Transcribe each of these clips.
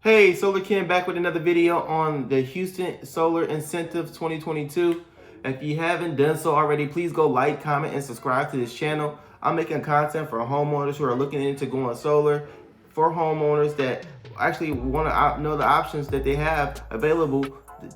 Hey, Solar Ken back with another video on the Houston Solar Incentives 2022. If you haven't done so already, please go like, comment, and subscribe to this channel. I'm making content for homeowners who are looking into going solar, for homeowners that actually want to know the options that they have available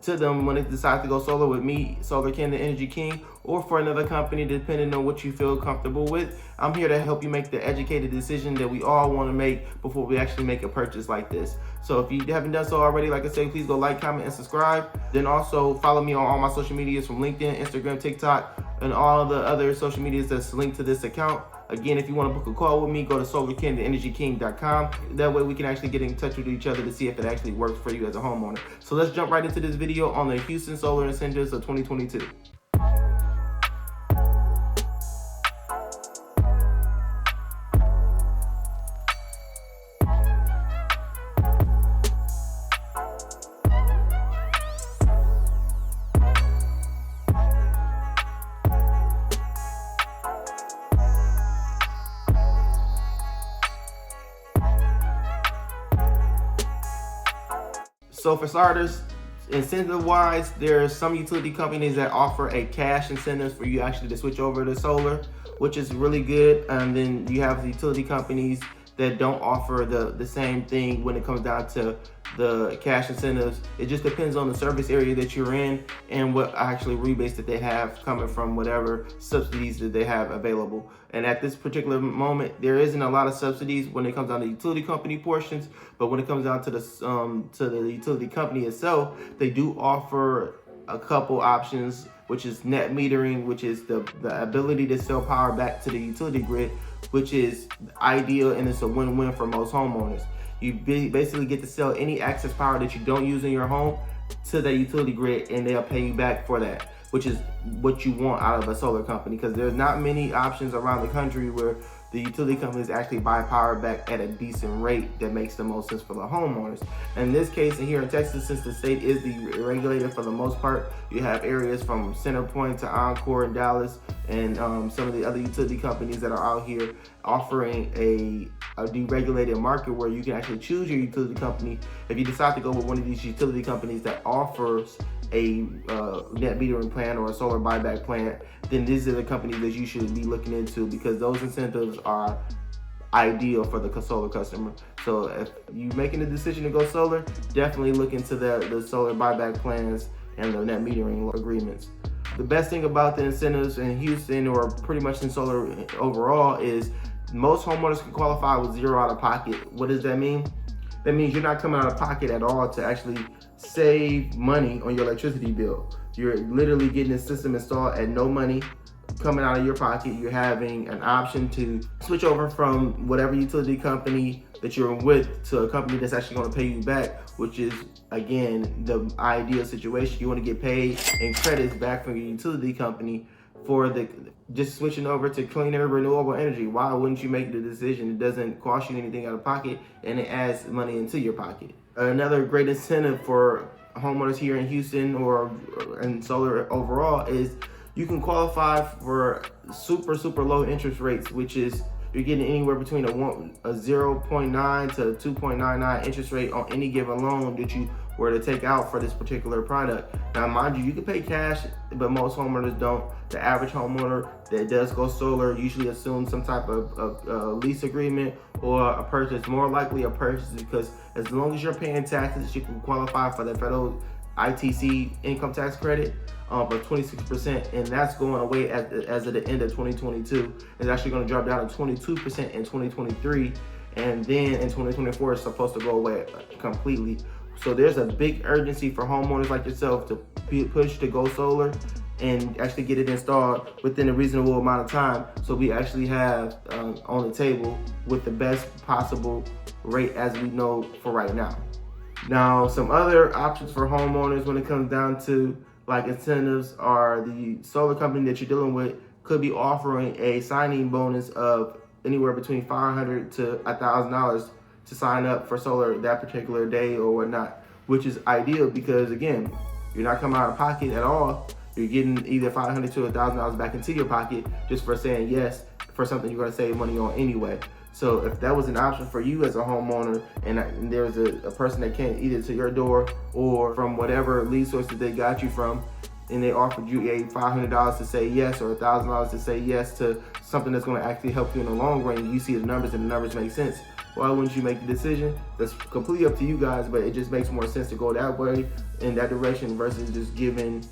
to them when they decide to go solar with me, Solar Ken, the Energy King, or for another company, depending on what you feel comfortable with. I'm here to help you make the educated decision that we all want to make before we actually make a purchase like this. So if you haven't done so already, like I said, please go like, comment, and subscribe. Then also follow me on all my social medias from LinkedIn, Instagram, TikTok, and all the other social medias that's linked to this account. Again, if you want to book a call with me, go to solarkentheenergyking.com. That way we can actually get in touch with each other to see if it actually works for you as a homeowner. So let's jump right into this video on the Houston Solar Incentives of 2022. So for starters, incentive-wise, there are some utility companies that offer a cash incentives for you actually to switch over to solar, which is really good. And then you have the utility companies that don't offer the same thing when it comes down to the cash incentives. It just depends on the service area that you're in and what actually rebates that they have coming from whatever subsidies that they have available. And at this particular moment, there isn't a lot of subsidies when it comes down to utility company portions, but when it comes down to the utility company itself, they do offer a couple options, which is net metering, which is the ability to sell power back to the utility grid, which is ideal, and it's a win-win for most homeowners. You basically get to sell any excess power that you don't use in your home to the utility grid, and they'll pay you back for that, which is what you want out of a solar company, because there's not many options around the country where the utility companies actually buy power back at a decent rate that makes the most sense for the homeowners. In this case, here in Texas, since the state is the regulator for the most part, you have areas from Centerpoint to Encore and Dallas, and some of the other utility companies that are out here offering a deregulated market where you can actually choose your utility company. If you decide to go with one of these utility companies that offers a net metering plan or a solar buyback plan, then these are the companies that you should be looking into, because those incentives are ideal for the solar customer. So if you're making the decision to go solar, definitely look into the solar buyback plans and the net metering agreements. The best thing about the incentives in Houston, or pretty much in solar overall, is most homeowners can qualify with zero out of pocket. What does that mean? That means you're not coming out of pocket at all to actually save money on your electricity bill. You're literally getting the system installed at no money coming out of your pocket. You're having an option to switch over from whatever utility company that you're with to a company that's actually going to pay you back, which is, again, the ideal situation. You want to get paid in credits back from your utility company for just switching over to cleaner, renewable energy. Why wouldn't you make the decision? It doesn't cost you anything out of pocket, and it adds money into your pocket. Another great incentive for homeowners here in Houston or in solar overall is you can qualify for super low interest rates, which is you're getting anywhere between a 0.9 to 2.99 interest rate on any given loan that you were to take out for this particular product. Now, mind you can pay cash, but most homeowners don't. The average homeowner that does go solar usually assumes some type of lease agreement or a purchase, more likely a purchase, because as long as you're paying taxes, you can qualify for the federal ITC income tax credit for 26%, and that's going away as of the end of 2022. It's actually going to drop down to 22% in 2023, and then in 2024 it's supposed to go away completely. So there's a big urgency for homeowners like yourself to push to go solar and actually get it installed within a reasonable amount of time, so we actually have on the table with the best possible rate as we know for right now. Now, some other options for homeowners when it comes down to like incentives are the solar company that you're dealing with could be offering a signing bonus of anywhere between $500 to $1,000 to sign up for solar that particular day or whatnot, which is ideal because, again, you're not coming out of pocket at all. You're getting either $500 to $1,000 back into your pocket just for saying yes for something you're going to save money on anyway. So if that was an option for you as a homeowner, and there's a person that came either to your door or from whatever lead source that they got you from, and they offered you a $500 to say yes or $1,000 to say yes to something that's going to actually help you in the long run, you see the numbers and the numbers make sense, why wouldn't you make the decision? That's completely up to you guys, but it just makes more sense to go that way, in that direction, versus just giving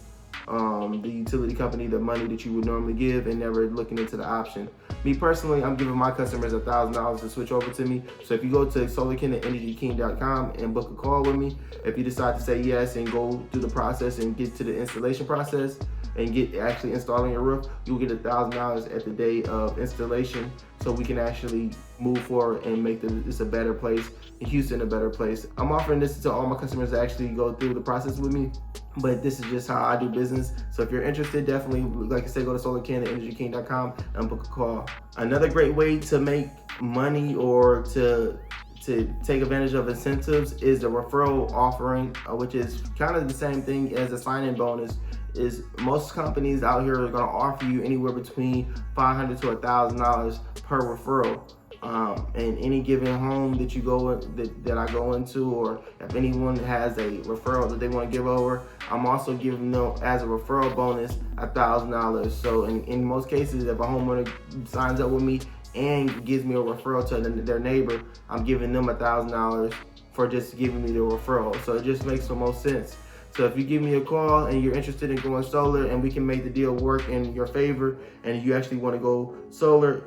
the utility company the money that you would normally give and never looking into the option. Me personally, I'm giving my customers $1,000 to switch over to me. So if you go to solarkin@energyking.com and book a call with me, if you decide to say yes and go through the process and get to the installation process and get actually installing your roof, you'll get $1,000 at the day of installation, so we can actually move forward and make this a better place, in Houston a better place. I'm offering this to all my customers to actually go through the process with me, but this is just how I do business. So if you're interested, definitely, like I said, go to solarkin@energyking.com and book a call. Another great way to make money or to take advantage of incentives is the referral offering, which is kind of the same thing as a sign-in bonus. Is most companies out here are going to offer you anywhere between $500 to $1,000 per referral. And any given home that you go that I go into, or if anyone has a referral that they want to give over, I'm also giving them as a referral bonus $1,000. So in most cases, if a homeowner signs up with me and gives me a referral to their neighbor, I'm giving them $1,000 for just giving me the referral. So it just makes the most sense. So if you give me a call and you're interested in going solar and we can make the deal work in your favor and you actually want to go solar,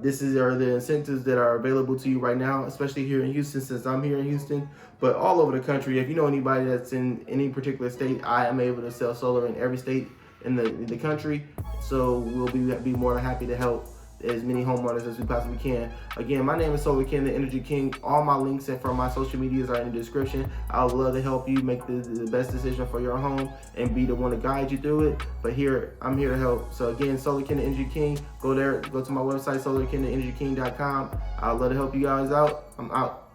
are the incentives that are available to you right now, especially here in Houston, since I'm here in Houston, but all over the country. If you know anybody that's in any particular state, I am able to sell solar in every state in the country. So we'll be more than happy to help as many homeowners as we possibly can. Again, my name is Solar Ken, the Energy King. All my links and from my social medias are in the description. I would love to help you make the best decision for your home and be the one to guide you through it. But I'm here to help. So again, Solar Ken, the Energy King. Go there, go to my website, solarkin@energyking.com. I'd love to help you guys out. I'm out.